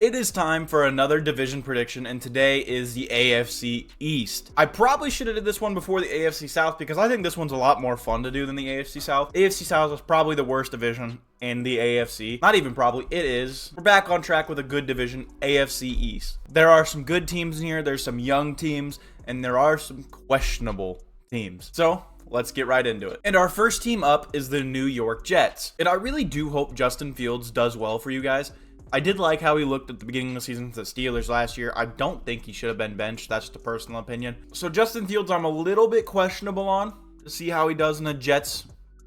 It is time for another division prediction, and today is the AFC East. I probably should have did this one before the AFC South because I think this one's a lot more fun to do than the AFC South. AFC South is probably the worst division in the AFC. Not even probably, it is. We're back on track with a good division, AFC East. There are some good teams in here, there's some young teams, and there are some questionable teams. So, let's get right into it. And our first team up is the New York Jets. And I really do hope Justin Fields does well for you guys. I did like how he looked at the beginning of the season to the Steelers last year. I don't think he should have been benched. That's just a personal opinion. So Justin Fields, I'm a little bit questionable on to see how he does in the Jets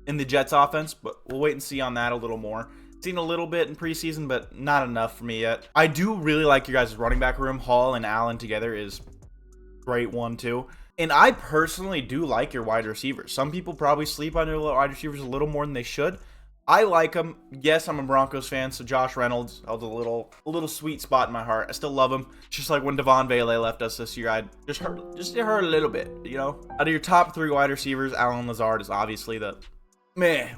offense, but we'll wait and see on that a little more. Seen a little bit in preseason, but not enough for me yet. I do really like you guys' running back room. Hall and Allen together is great 1-2. And I personally do like your wide receivers. Some people probably sleep on your wide receivers a little more than they should. I like him. Yes, I'm a Broncos fan, so Josh Reynolds held a little sweet spot in my heart. I still love him. Just like when Devon Vele left us this year, I just hurt a little bit, you know? Out of your top three wide receivers, Allen Lazard is obviously the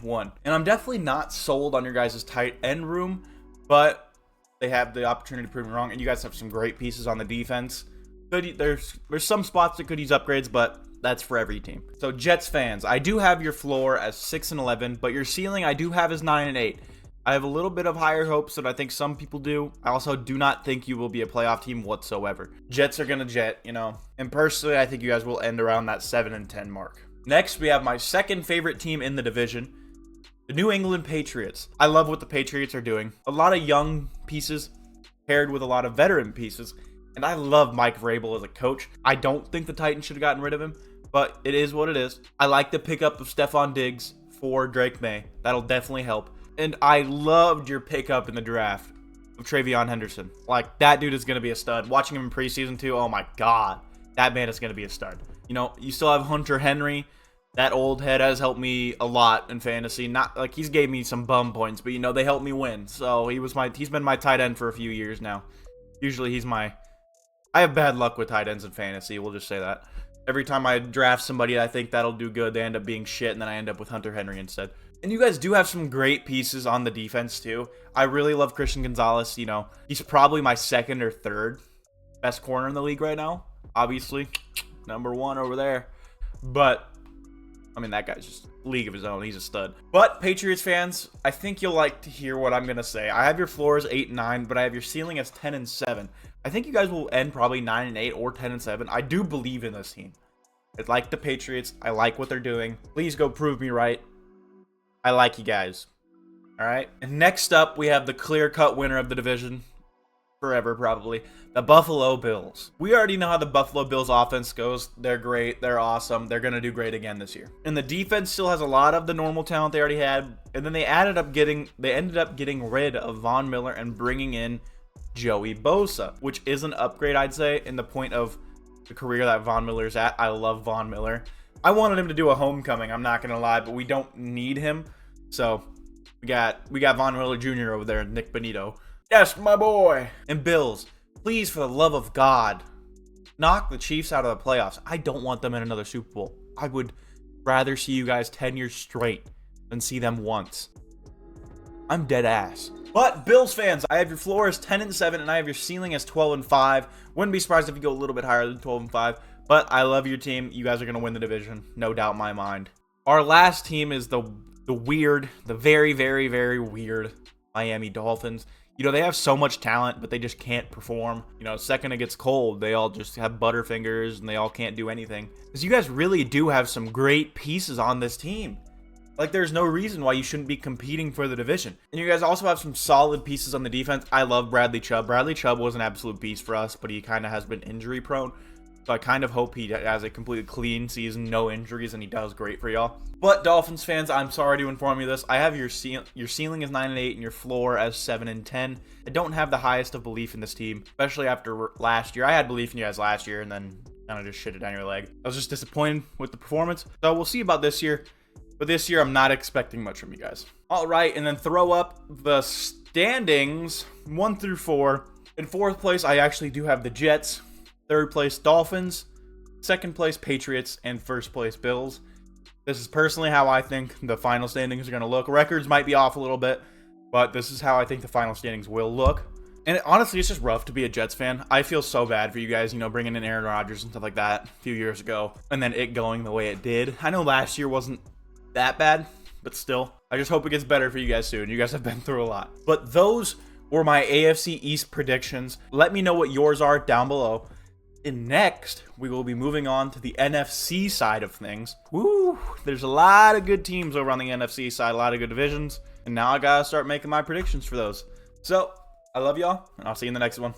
one. And I'm definitely not sold on your guys' tight end room, but they have the opportunity to prove me wrong, and you guys have some great pieces on the defense. There's some spots that could use upgrades, but that's for every team. So Jets fans, I do have your floor as 6-11, but your ceiling I do have as 9-8. I have a little bit of higher hopes than I think some people do. I also do not think you will be a playoff team whatsoever. Jets are gonna jet, you know. And personally, I think you guys will end around that 7-10 mark. Next, we have my second favorite team in the division, the New England Patriots. I love what the Patriots are doing. A lot of young pieces paired with a lot of veteran pieces. And I love Mike Vrabel as a coach. I don't think the Titans should have gotten rid of him, but it is what it is. I like the pickup of Stephon Diggs for Drake May. That'll definitely help. And I loved your pickup in the draft of Travion Henderson. Like, that dude is going to be a stud. Watching him in preseason too, oh my God. That man is going to be a stud. You know, you still have Hunter Henry. That old head has helped me a lot in fantasy. Not like he's gave me some bum points, but you know, they helped me win. So he's been my tight end for a few years now. Usually I have bad luck with tight ends in fantasy, we'll just say that. Every time I draft somebody I think that'll do good, they end up being shit, and then I end up with Hunter Henry instead. And you guys do have some great pieces on the defense, too. I really love Christian Gonzalez, you know. He's probably my second or third best corner in the league right now. Obviously, number one over there. But, I mean, that guy's just a league of his own. He's a stud. But, Patriots fans, I think you'll like to hear what I'm going to say. I have your floors 8-9, but I have your ceiling as 10-7. I think you guys will end probably 9-8 or 10-7. I do believe in this team. I like the Patriots. I like what they're doing. Please go prove me right. I like you guys. All right. And next up, we have the clear-cut winner of the division. Forever, probably. The Buffalo Bills. We already know how the Buffalo Bills offense goes. They're great. They're awesome. They're going to do great again this year. And the defense still has a lot of the normal talent they already had. And then they ended up getting rid of Von Miller and bringing in Joey Bosa, which is an upgrade, I'd say, in the point of the career that Von Miller's at. I love Von Miller. I wanted him to do a homecoming, I'm not gonna lie, but we don't need him. So we got Von Miller Jr. over there, Nick Benito. Yes, my boy. And Bills, please, for the love of God, knock the Chiefs out of the playoffs. I don't want them in another Super Bowl. I would rather see you guys 10 years straight than see them once. I'm dead ass. But Bills fans, I have your floor as 10-7 and I have your ceiling as 12-5. Wouldn't be surprised if you go a little bit higher than 12-5. But I love your team. You guys are going to win the division. No doubt in my mind. Our last team is the very, very, very weird Miami Dolphins. You know, they have so much talent, but they just can't perform. You know, second it gets cold, they all just have butterfingers and they all can't do anything. Because you guys really do have some great pieces on this team. Like, there's no reason why you shouldn't be competing for the division. And you guys also have some solid pieces on the defense. I love Bradley Chubb. Bradley Chubb was an absolute beast for us, but he kind of has been injury prone. So I kind of hope he has a completely clean season, no injuries, and he does great for y'all. But Dolphins fans, I'm sorry to inform you this. I have your ceiling as 9-8 and your floor as 7-10. I don't have the highest of belief in this team, especially after last year. I had belief in you guys last year and then kind of just shit it down your leg. I was just disappointed with the performance. So we'll see about this year. But this year, I'm not expecting much from you guys. All right, and then throw up the standings 1 through 4. In fourth place, I actually do have the Jets. Third place, Dolphins. Second place, Patriots. And first place, Bills. This is personally how I think the final standings are going to look. Records might be off a little bit, but this is how I think the final standings will look. And honestly, it's just rough to be a Jets fan. I feel so bad for you guys, you know, bringing in Aaron Rodgers and stuff like that a few years ago, and then it going the way it did. I know last year wasn't that bad, but still, I just hope it gets better for you guys soon. You guys have been through a lot. But those were my AFC East predictions. Let me know what yours are down below. And next, we will be moving on to the NFC side of things. Woo! There's a lot of good teams over on the NFC side, a lot of good divisions. And now I gotta start making my predictions for those. So, I love y'all, and I'll see you in the next one.